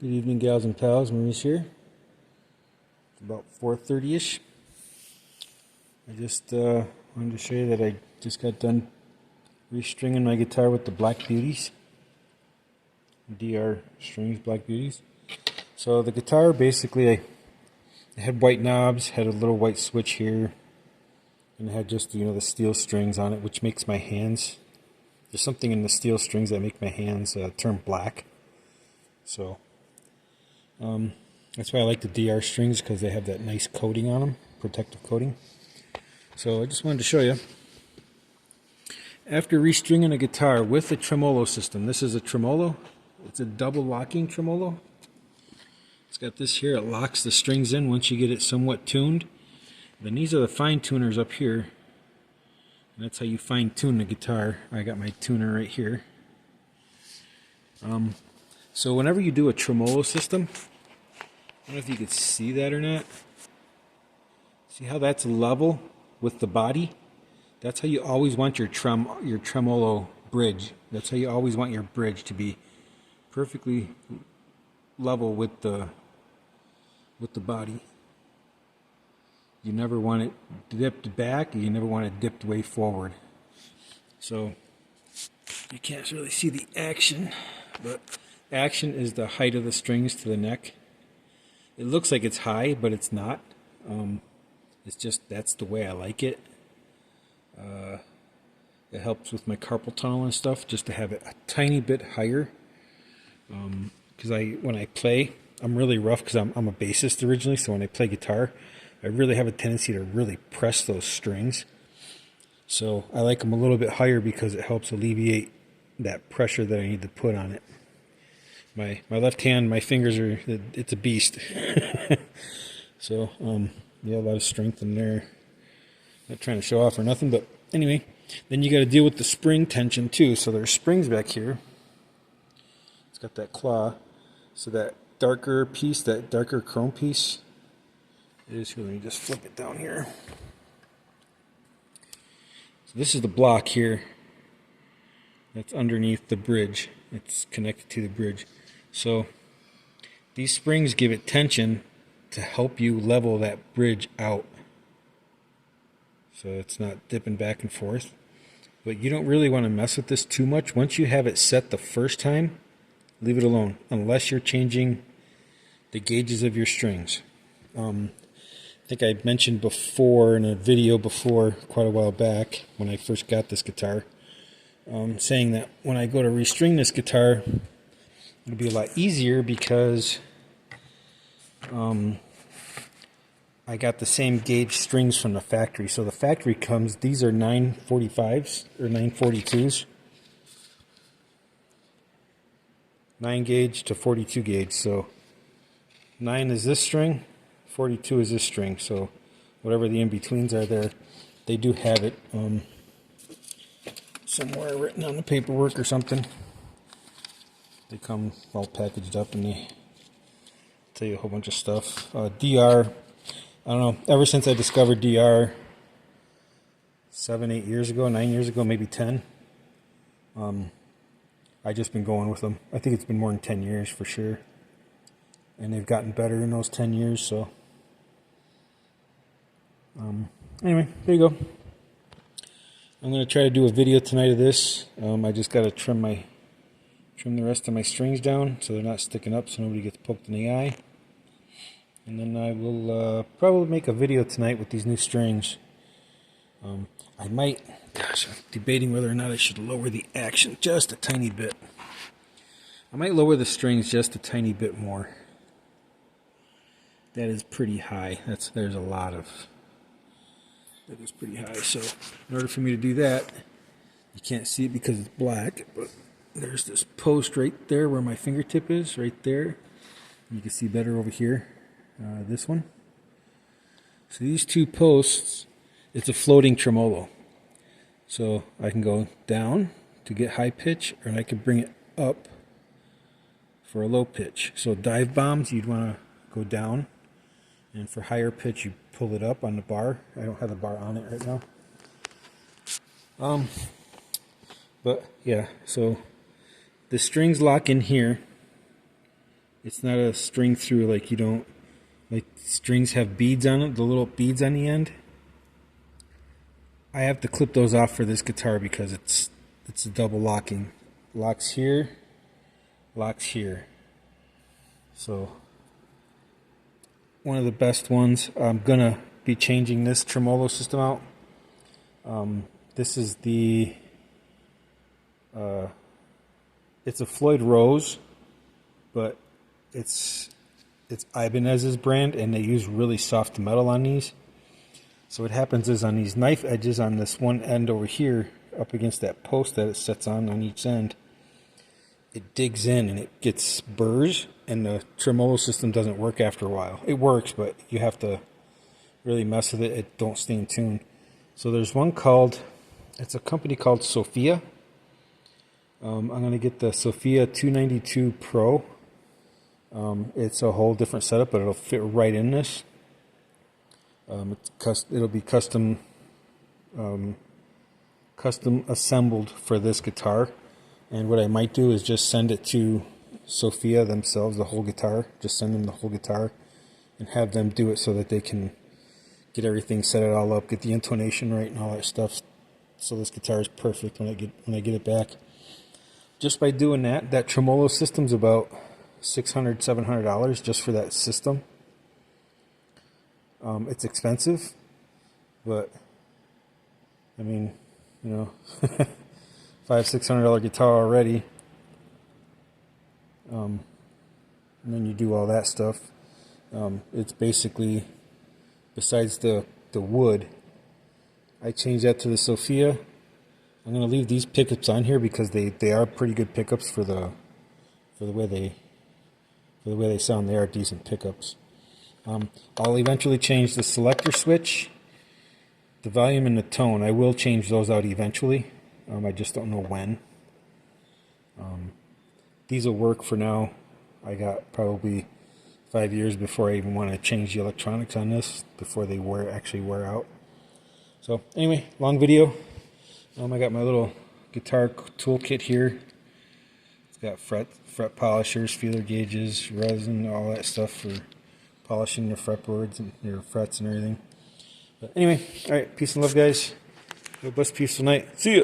Good evening, gals and pals. Maurice here. It's about 4:30ish. I just wanted to show you that I just got done restringing my guitar with the Black Beauties, DR strings, Black Beauties. So the guitar basically, I had white knobs, had a little white switch here, and it had just the steel strings on it, which makes my hands. There's something in the steel strings that make my hands turn black. So that's why I like the DR strings, because they have that nice coating on them, protective coating. So I just wanted to show you. After restringing a guitar with a tremolo system, this is a tremolo. It's a double locking tremolo. It's got this here. It locks the strings in once you get it somewhat tuned. Then these are the fine tuners up here. And that's how you fine tune the guitar. I got my tuner right here. So whenever you do a tremolo system, I don't know if you could see that or not. See how that's level with the body? That's how you always want your tremolo bridge. That's how you always want your bridge to be perfectly level with the body. You never want it dipped back, you never want it dipped way forward. So you can't really see the action, but action is the height of the strings to the neck. It looks like it's high, but it's not. It's just, that's the way I like it. It helps with my carpal tunnel and stuff, just to have it a tiny bit higher. Because when I play, I'm really rough, because I'm a bassist originally, so when I play guitar, I really have a tendency to really press those strings. So I like them a little bit higher because it helps alleviate that pressure that I need to put on it. My left hand, my fingers it's a beast. So, yeah, a lot of strength in there. Not trying to show off or nothing, but anyway, then you got to deal with the spring tension too. So there's springs back here. It's got that claw. So that darker piece, that darker chrome piece, is here. Let me just flip it down here. So this is the block here. That's underneath the bridge. It's connected to the bridge. So these springs give it tension to help you level that bridge out, so it's not dipping back and forth. But you don't really want to mess with this too much. Once you have it set the first time, leave it alone, unless you're changing the gauges of your strings. I think I mentioned before in a video before, quite a while back, when I first got this guitar, saying that when I go to restring this guitar, it'll be a lot easier because I got the same gauge strings from the factory. So the factory comes, these are 945s or 942s. 9 gauge to 42 gauge. So 9 is this string, 42 is this string. So whatever the in-betweens are there, they do have it somewhere written on the paperwork or something. They come all packaged up and they tell you a whole bunch of stuff. DR, I don't know, ever since I discovered DR 7-8 years ago, 9 years ago, maybe 10, I've just been going with them. I think it's been more than 10 years for sure, and they've gotten better in those 10 years. So anyway, there you go. I'm going to try to do a video tonight of this. I just got to trim the rest of my strings down so they're not sticking up, so nobody gets poked in the eye. And then I will probably make a video tonight with these new strings. I might, gosh, I'm debating whether or not I should lower the action just a tiny bit. I might lower the strings just a tiny bit more. That is pretty high. There's a lot of, that is pretty high. So in order for me to do that, you can't see it because it's black, but there's this post right there where my fingertip is, right there. You can see better over here, this one. So these two posts, it's a floating tremolo. So I can go down to get high pitch, or I can bring it up for a low pitch. So dive bombs, you'd want to go down, and for higher pitch, you pull it up on the bar. I don't have the bar on it right now. But yeah, so the strings lock in here, It's not a string through like you don't, like strings have beads on it, the little beads on the end. I have to clip those off for this guitar because it's a double locking. Locks here, locks here. So one of the best ones. I'm gonna be changing this tremolo system out. This is the it's a Floyd Rose, but it's Ibanez's brand, and they use really soft metal on these. So what happens is on these knife edges on this one end over here, up against that post that it sets on each end, it digs in and it gets burrs, and the tremolo system doesn't work after a while. It works, but you have to really mess with it. It don't stay in tune. So there's one called, it's a company called Sophia. I'm going to get the Sophia 292 Pro. It's a whole different setup, but it'll fit right in this. It'll be custom assembled for this guitar. And what I might do is just send it to Sophia themselves, the whole guitar. Just send them the whole guitar and have them do it so that they can get everything, set it all up, get the intonation right and all that stuff. So this guitar is perfect when I get it back. Just by doing that, that tremolo system's about $600, $700 just for that system. It's expensive, but I mean, you know, $500-$600 guitar already. And then you do all that stuff. It's basically, besides the wood, I changed that to the Sophia. I'm going to leave these pickups on here because they are pretty good pickups for the way they sound. They are decent pickups. I'll eventually change the selector switch, the volume, and the tone. I will change those out eventually. I just don't know when. These will work for now. I got probably 5 years before I even want to change the electronics on this, before they actually wear out. So anyway, long video. I got my little guitar toolkit here. It's got fret polishers, feeler gauges, resin, all that stuff for polishing your fretboards and your frets and everything. But anyway, all right, peace and love, guys. Have a blessed, peaceful night. See ya.